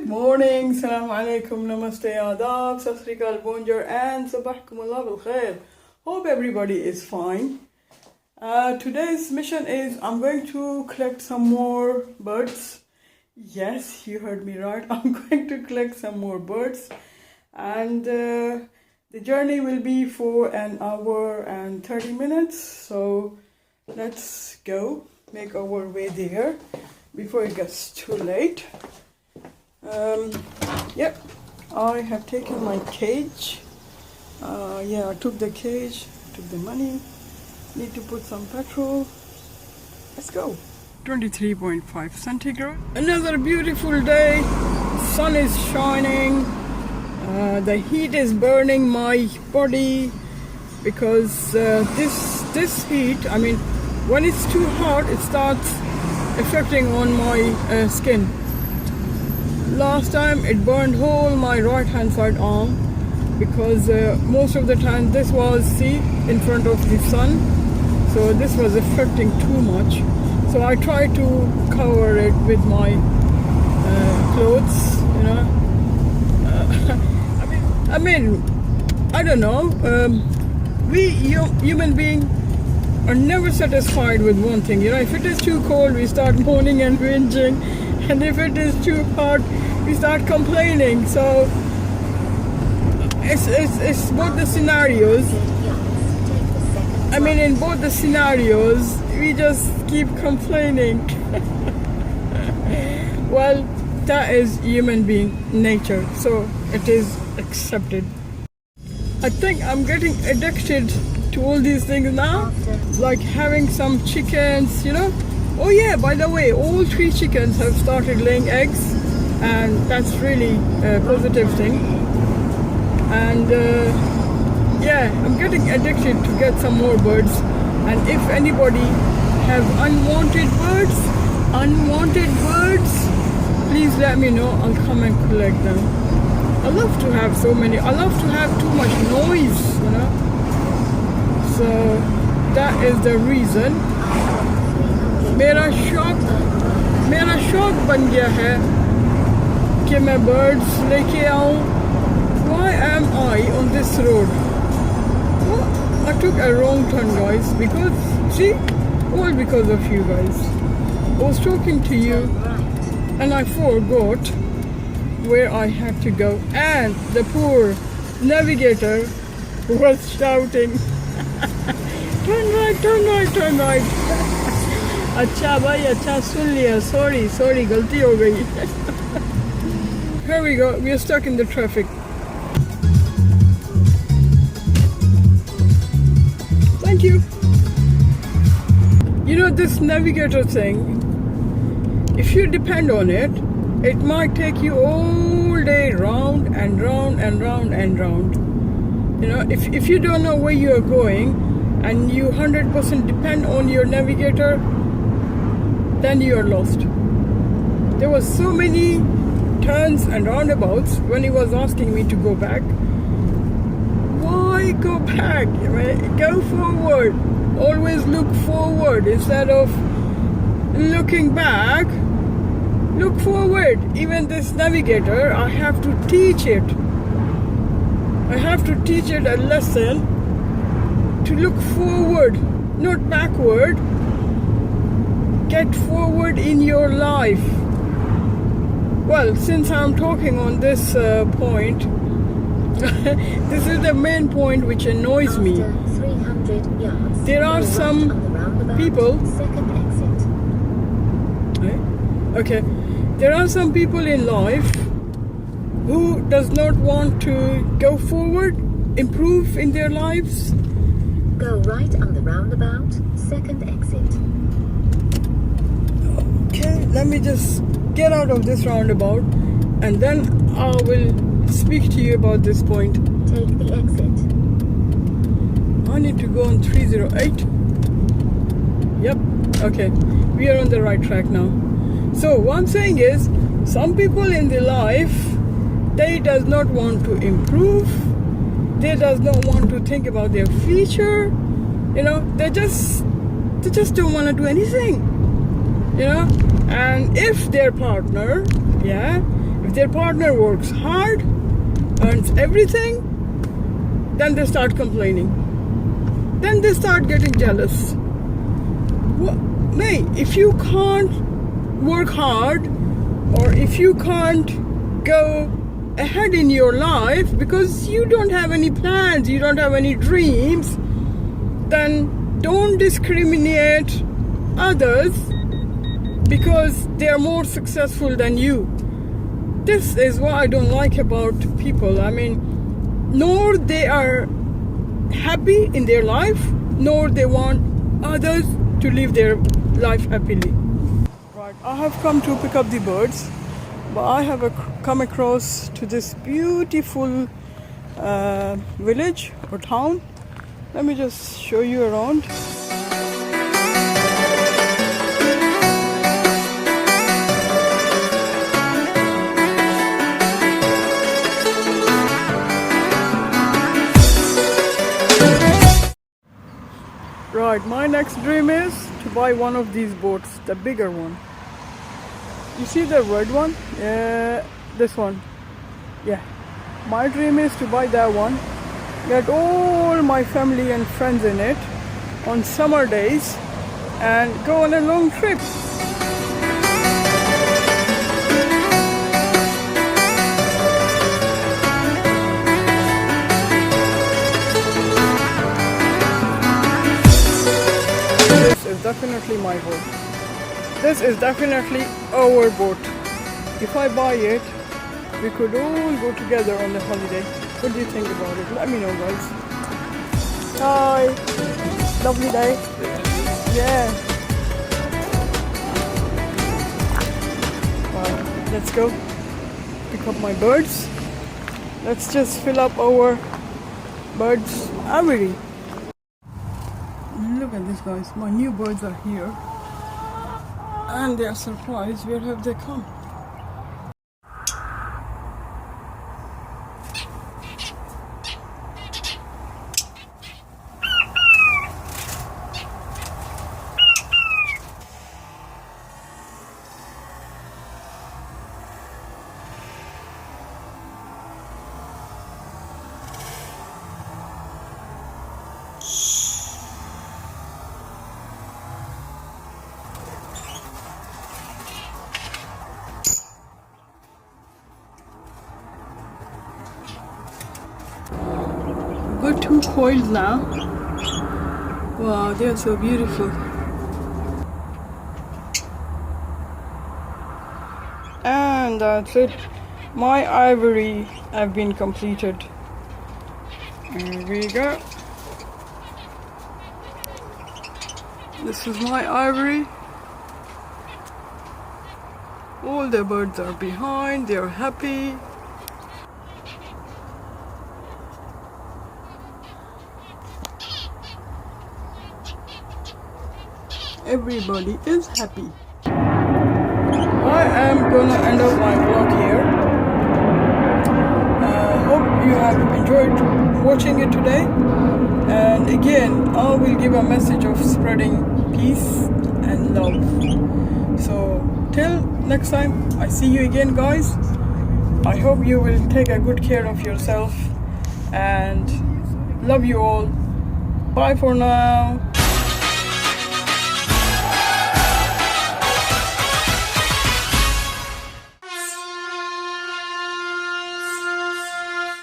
Good morning, Salaam Alaikum, Namaste, Adab, Sat Sri Akal, Bonjour, and Sabahkumullah bil Khair. Hope everybody is fine. Today's mission is I'm going to collect some more birds. Yes, you heard me right. I'm going to collect some more birds. And the journey will be for an hour and 30 minutes. So let's go, make our way there before it gets too late. Yep, I have taken my cage. I took the cage, took the money. Need to put some petrol. Let's go. 23.5 centigrade. Another beautiful day. Sun is shining. The heat is burning my body because this heat, I mean, when it's too hot, it starts affecting on my skin. Last time it burned whole my right hand side arm because most of the time this was in front of the sun, so this was affecting too much. So I tried to cover it with my clothes, you know. I don't know. We human beings are never satisfied with one thing. You know, if it is too cold, we start moaning and whinging, and if it is too hot, we start complaining. So it's both the scenarios. I mean, in both the scenarios, we just keep complaining. Well, that is human being nature, so it is accepted. I think I'm getting addicted to all these things now, like having some chickens, you know. Oh yeah, by the way, all 3 chickens have started laying eggs, and that's really a positive thing. And yeah, I'm getting addicted to get some more birds. And if anybody have unwanted birds, please let me know. I'll come and collect them. I love to have so many. I love to have too much noise, you know. So that is the reason. मेरा शौक बन गया है कि मैं birds लेके आऊँ. Why am I on this road? Well, I took a wrong turn, guys, because all because of you guys. I was talking to you and I forgot where I had to go, and the poor navigator was shouting, turn right. अच्छा भाई, अच्छा सुन लिया. Sorry, गलती हो गई. Here we go. We are stuck in the traffic. Thank you. You know, this navigator thing, if you depend on it, it might take you all day round and round and round and round. You know, if you don't know where you are going and you 100% depend on your navigator, then you are lost. There was so many turns and roundabouts when he was asking me to go back. Why go back? Go forward. Always look forward instead of looking back. Look forward. Even this navigator, I have to teach it. I have to teach it a lesson to look forward, not backward. Get forward in your life. Well, since I'm talking on this point, this is the main point which annoys me. There are some people. Okay, there are some people in life who does not want to go forward, improve in their lives. Go right on the roundabout, second exit. Okay, let me just get out of this roundabout and then I will speak to you about this point. Take the exit. I need to go on 308. Yep, okay, we are on the right track now. So what I'm saying is, some people in their life, they does not want to improve, they does not want to think about their future, you know, they just don't want to do anything, you know. And if their partner, If their partner works hard, earns everything, then they start complaining. Then they start getting jealous. Mate, if you can't work hard, or if you can't go ahead in your life because you don't have any plans, you don't have any dreams, then don't discriminate others because they are more successful than you. This is what I don't like about people. I mean, nor they are happy in their life, nor they want others to live their life happily. Right, I have come to pick up the birds, but I have come across to this beautiful village or town. Let me just show you around. Right, my next dream is to buy one of these boats, the bigger one. You see the red one? Yeah, this one. Yeah. My dream is to buy that one, get all my family and friends in it on summer days and go on a long trip. This is definitely my boat. This is definitely our boat. If I buy it, we could all go together on the holiday. What do you think about it? Let me know, guys. Hi. Lovely day. Yeah. Wow. Let's go pick up my birds. Let's just fill up our birds aviary. Look at this, guys. My new birds are here. And they are surprised. Where have they come? Got two coils now. Wow, they are so beautiful. And that's it. My ivory have been completed. Here we go. This is my ivory. All the birds are behind. They are happy. Everybody is happy. I am gonna end up my vlog here. Hope you have enjoyed watching it today. And again, I will give a message of spreading peace and love. So till next time, I see you again, guys. I hope you will take a good care of yourself and love you all. Bye for now.